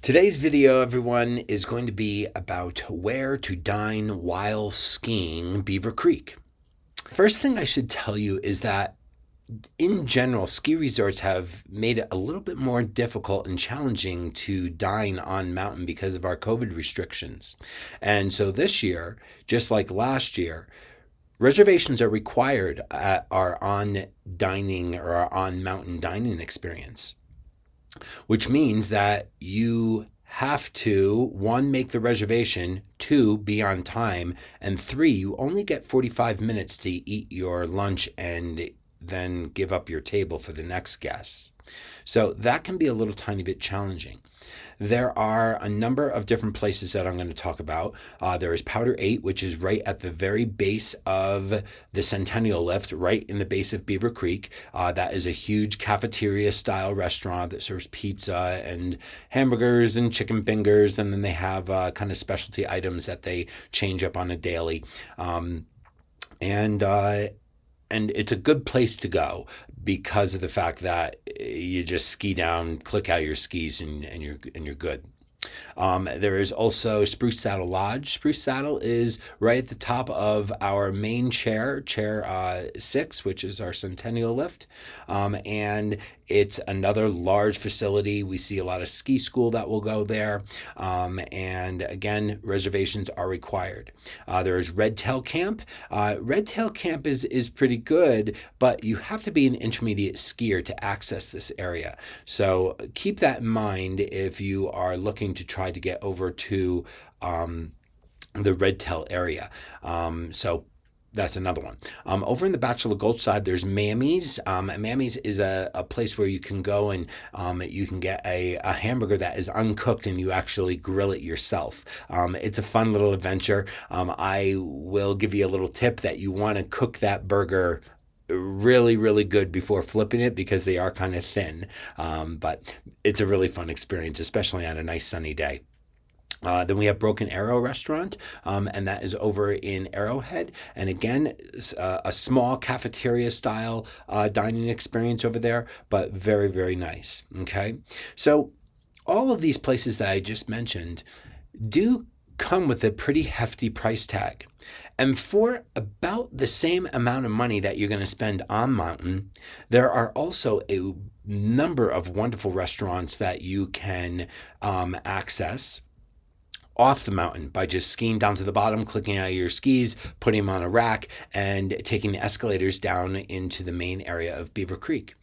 Today's video, everyone, is going to be about where to dine while skiing Beaver Creek. First thing I should tell you is that in general, ski resorts have made it a little bit more difficult and challenging to dine on mountain because of our COVID restrictions. And so this year, just like last year, reservations are required at our on dining or our on mountain dining experience, which means that you have to, one, make the reservation, two, be on time, and three, you only get 45 minutes to eat your lunch and then give up your table for the next guests. So that can be a little tiny bit challenging. There are a number of different places that I'm going to talk about. There is Powder 8, which is right at the very base of the Centennial Lift, right in the base of Beaver Creek. That is a huge cafeteria-style restaurant that serves pizza and hamburgers and chicken fingers, and then they have kind of specialty items that they change up on a daily. And it's a good place to go because of the fact that you just ski down, click out your skis, and you're good. There is also Spruce Saddle Lodge. Spruce Saddle is right at the top of our main chair 6, which is our Centennial Lift. And it's another large facility. We see a lot of ski school that will go there. And again, reservations are required. There is Red Tail Camp. Red Tail Camp is pretty good, but you have to be an intermediate skier to access this area. So keep that in mind if you are looking to try to get over to the Red Tail area. So that's another one. Over in the Bachelor Gulch side, there's Mammy's. Mammy's is a place where you can go and you can get a hamburger that is uncooked and you actually grill it yourself. It's a fun little adventure. I will give you a little tip that you want to cook that burger really, really good before flipping it because they are kind of thin. But it's a really fun experience, especially on a nice sunny day. Then we have Broken Arrow Restaurant, and that is over in Arrowhead. And again, a small cafeteria-style dining experience over there, but very, very nice. Okay, so all of these places that I just mentioned do come with a pretty hefty price tag. And for about the same amount of money that you're going to spend on mountain, there are also a number of wonderful restaurants that you can access off the mountain by just skiing down to the bottom, clicking out of your skis, putting them on a rack, and taking the escalators down into the main area of Beaver Creek.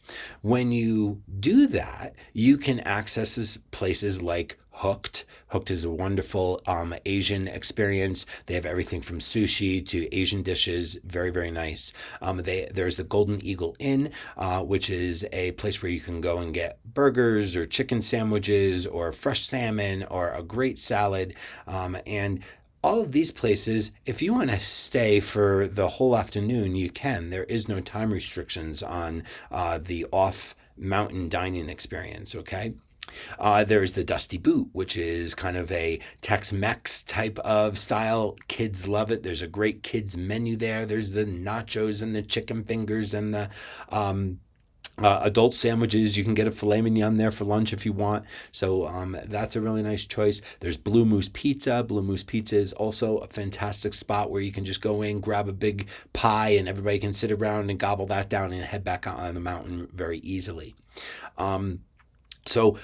When you do that, you can access places like Hooked. Hooked is a wonderful Asian experience. They have everything from sushi to Asian dishes. Very, very nice. There's the Golden Eagle Inn, which is a place where you can go and get burgers or chicken sandwiches or fresh salmon or a great salad. And all of these places, if you want to stay for the whole afternoon, you can. There is no time restrictions on the off-mountain dining experience, okay? There's the Dusty Boot, which is kind of a Tex-Mex type of style. Kids love it. There's a great kids menu there. There's the nachos and the chicken fingers and the adult sandwiches. You can get a filet mignon there for lunch if you want. So that's a really nice choice. There's Blue Moose Pizza. Blue Moose Pizza is also a fantastic spot where you can just go in, grab a big pie, and everybody can sit around and gobble that down and head back out on the mountain very easily. So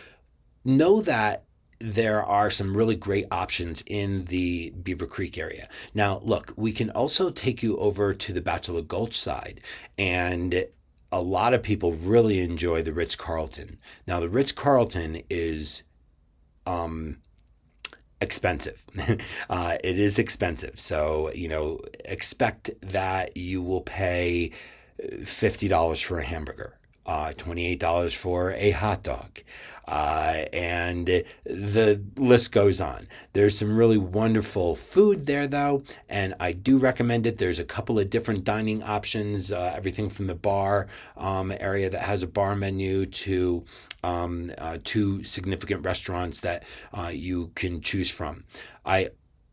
know that there are some really great options in the Beaver Creek area. Now, look, we can also take you over to the Bachelor Gulch side, and a lot of people really enjoy the Ritz-Carlton. Now, the Ritz-Carlton is expensive. It is expensive. So, expect that you will pay $50 for a hamburger. $28 for a hot dog. And the list goes on. There's some really wonderful food there, though, and I do recommend it. There's a couple of different dining options, everything from the bar area that has a bar menu to two significant restaurants that you can choose from. I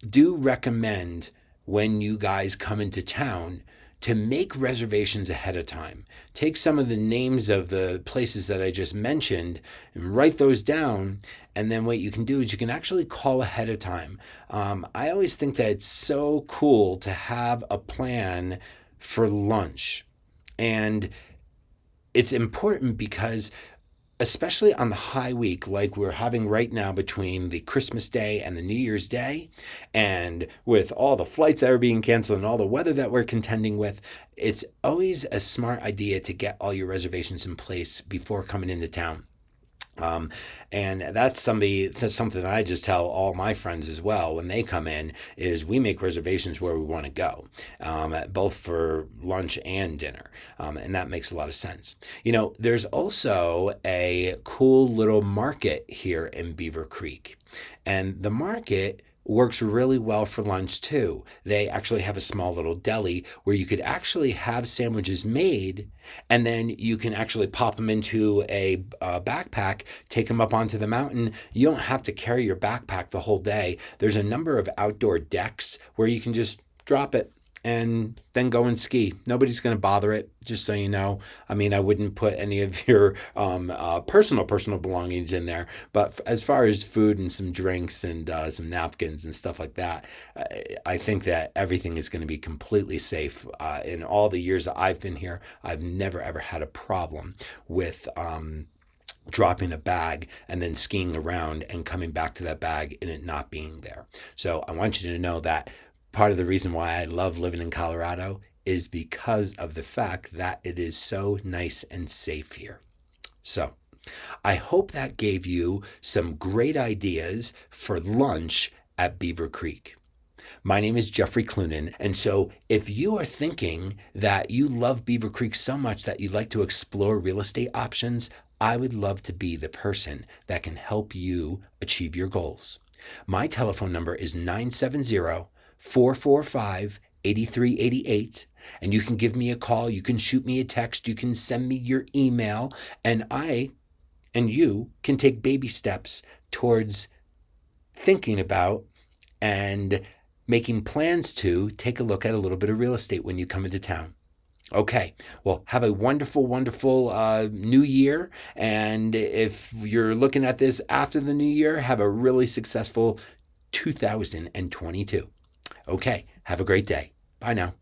do recommend when you guys come into town to make reservations ahead of time. Take some of the names of the places that I just mentioned and write those down. And then what you can do is you can actually call ahead of time. I always think that it's so cool to have a plan for lunch. And it's important because especially on the high week like we're having right now between the Christmas Day and the New Year's Day, and with all the flights that are being canceled and all the weather that we're contending with, it's always a smart idea to get all your reservations in place before coming into town. Um, and that's something that I just tell all my friends as well when they come in is we make reservations where we want to go, both for lunch and dinner. And that makes a lot of sense. There's also a cool little market here in Beaver Creek, and the market works really well for lunch too. They actually have a small little deli where you could actually have sandwiches made, and then you can actually pop them into a backpack, take them up onto the mountain. You don't have to carry your backpack the whole day. There's a number of outdoor decks where you can just drop it and then go and ski. Nobody's going to bother it, just so you know. I mean, I wouldn't put any of your personal belongings in there, but as far as food and some drinks and some napkins and stuff like that, I think that everything is going to be completely safe. In all the years that I've been here, I've never ever had a problem with dropping a bag and then skiing around and coming back to that bag and it not being there. So I want you to know that part of the reason why I love living in Colorado is because of the fact that it is so nice and safe here. So I hope that gave you some great ideas for lunch at Beaver Creek. My name is Jeffrey Clunan, and so if you are thinking that you love Beaver Creek so much that you'd like to explore real estate options, I would love to be the person that can help you achieve your goals. My telephone number is 970-445-8388, and you can give me a call, you can shoot me a text, you can send me your email, and I and you can take baby steps towards thinking about and making plans to take a look at a little bit of real estate when you come into town. Okay, well, have a wonderful, wonderful new year. And if you're looking at this after the new year, have a really successful 2022. Okay, have a great day. Bye now.